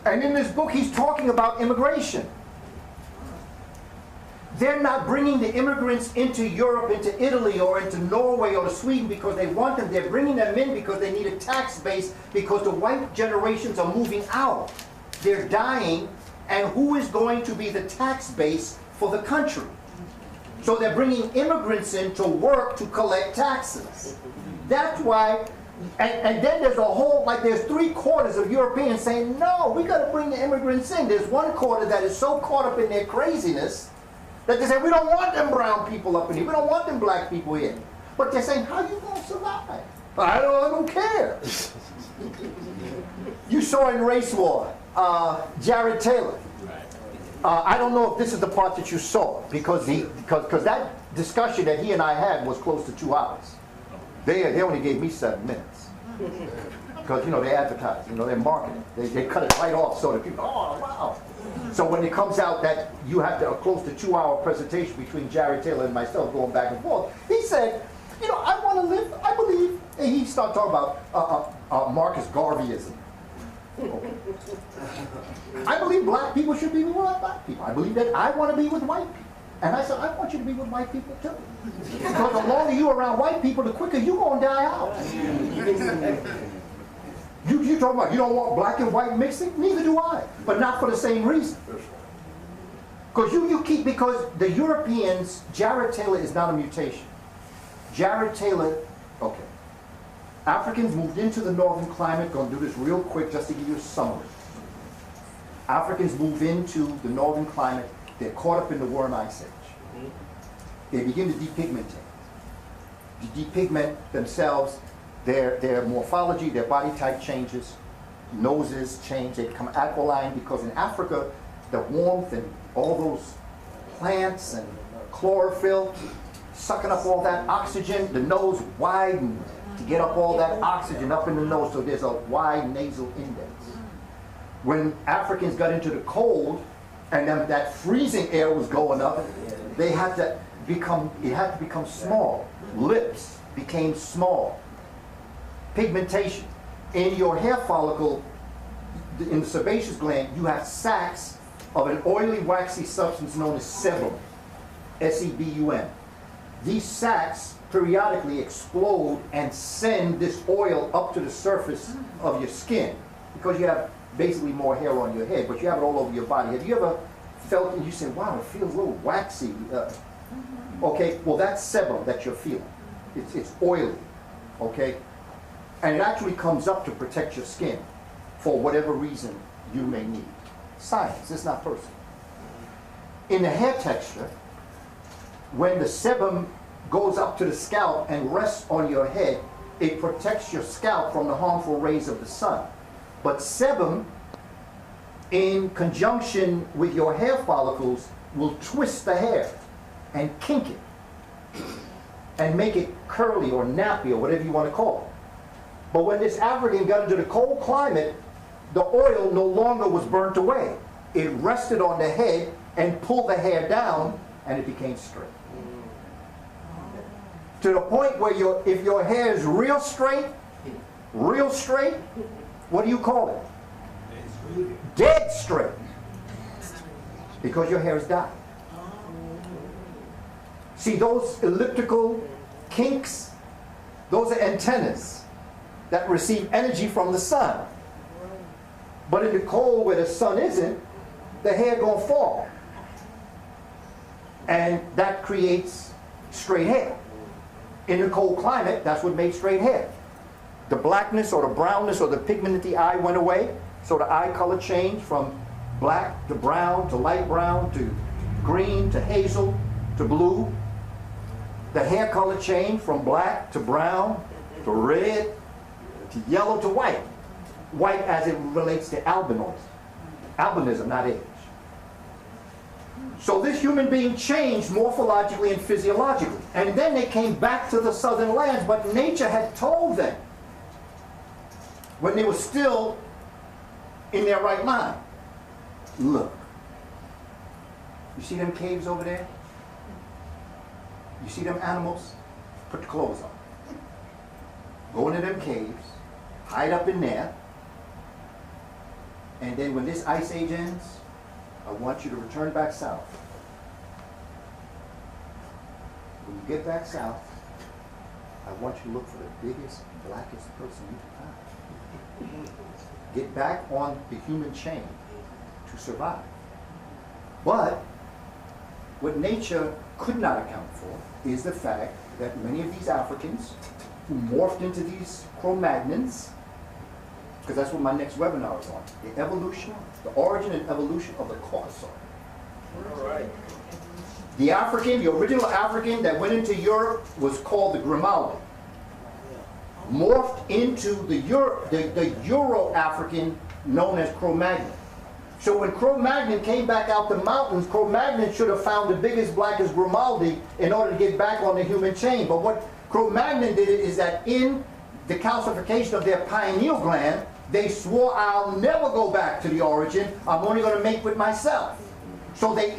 And in this book, he's talking about immigration. They're not bringing the immigrants into Europe, into Italy, or into Norway, or to Sweden because they want them. They're bringing them in because they need a tax base, because the white generations are moving out. They're dying, and who is going to be the tax base for the country? So they're bringing immigrants in to work to collect taxes. That's why, and then there's a whole, like there's 3/4 of Europeans saying, no, we got to bring the immigrants in. There's 1/4 that is so caught up in their craziness that they say, we don't want them brown people up in here. We don't want them black people here. But they're saying, how are you going to survive? I don't care. You saw in Race War, Jared Taylor. I don't know if this is the part that you saw, because that discussion that he and I had was close to 2 hours. They only gave me 7 minutes. Because, you know, they advertise, you know, they're marketing. They cut it right off so that people, oh, wow. So when it comes out that you have a close to 2-hour presentation between Jared Taylor and myself going back and forth, he said, you know, I want to live, I believe, and he started talking about Marcus Garveyism. I believe black people should be with black people. I believe that I want to be with white people. And I said, I want you to be with white people too. Because the longer you're around white people, the quicker you're going to die out. You talking about you don't want black and white mixing? Neither do I. But not for the same reason. Because the Europeans, Jared Taylor is not a mutation. Jared Taylor, okay. Africans moved into the northern climate. Going to do this real quick just to give you a summary. Africans move into the northern climate. They're caught up in the warm ice age. They begin to depigmentate. To depigment themselves, their morphology, their body type changes, noses change, they become aquiline, because in Africa, the warmth and all those plants and chlorophyll, sucking up all that oxygen, the nose widens to get up all that oxygen up in the nose, so there's a wide nasal index. When Africans got into the cold, and then that freezing air was going up, it had to become small. Lips became small. Pigmentation. In your hair follicle, in the sebaceous gland, you have sacs of an oily, waxy substance known as sebum. S-E-B-U-M. These sacs periodically explode and send this oil up to the surface of your skin, because you have basically more hair on your head, but you have it all over your body. Have you ever felt and you say, wow, it feels a little waxy? Okay, well that's sebum that you're feeling. It's oily, okay? And it actually comes up to protect your skin for whatever reason you may need. Science, it's not personal. In the hair texture, when the sebum goes up to the scalp and rests on your head, it protects your scalp from the harmful rays of the sun. But sebum, in conjunction with your hair follicles, will twist the hair and kink it and make it curly or nappy or whatever you want to call it. But when this African got into the cold climate, the oil no longer was burnt away. It rested on the head and pulled the hair down, and it became straight. To the point where if your hair is real straight, what do you call it? Dead straight. Because your hair is dyed. See, those elliptical kinks, those are antennas that receive energy from the sun. But in the cold where the sun isn't, the hair gonna fall. And that creates straight hair. In the cold climate, that's what made straight hair. The blackness or the brownness or the pigment of the eye went away, so the eye color changed from black to brown to light brown to green to hazel to blue. The hair color changed from black to brown to red to yellow to white. White as it relates to albinism, not age. So this human being changed morphologically and physiologically. And then they came back to the southern lands, but nature had told them, when they were still in their right mind, look, you see them caves over there? You see them animals? Put the clothes on. Go into them caves, hide up in there, And then when this ice age ends, I want you to return back south. When you get back south, I want you to look for the biggest, blackest person you can find. Get back on the human chain to survive. But what nature could not account for is the fact that many of these Africans who morphed into these Cro-Magnons, because that's what my next webinar is on, the evolution, the origin and evolution of the Caucasoid. All right. The African, the original African that went into Europe was called the Grimaldi. Morphed into the Euro-African known as Cro-Magnon. So when Cro-Magnon came back out the mountains, Cro-Magnon should have found the biggest, blackest Grimaldi in order to get back on the human chain. But what Cro-Magnon did is that in the calcification of their pineal gland, they swore, I'll never go back to the origin. I'm only going to mate with myself. So they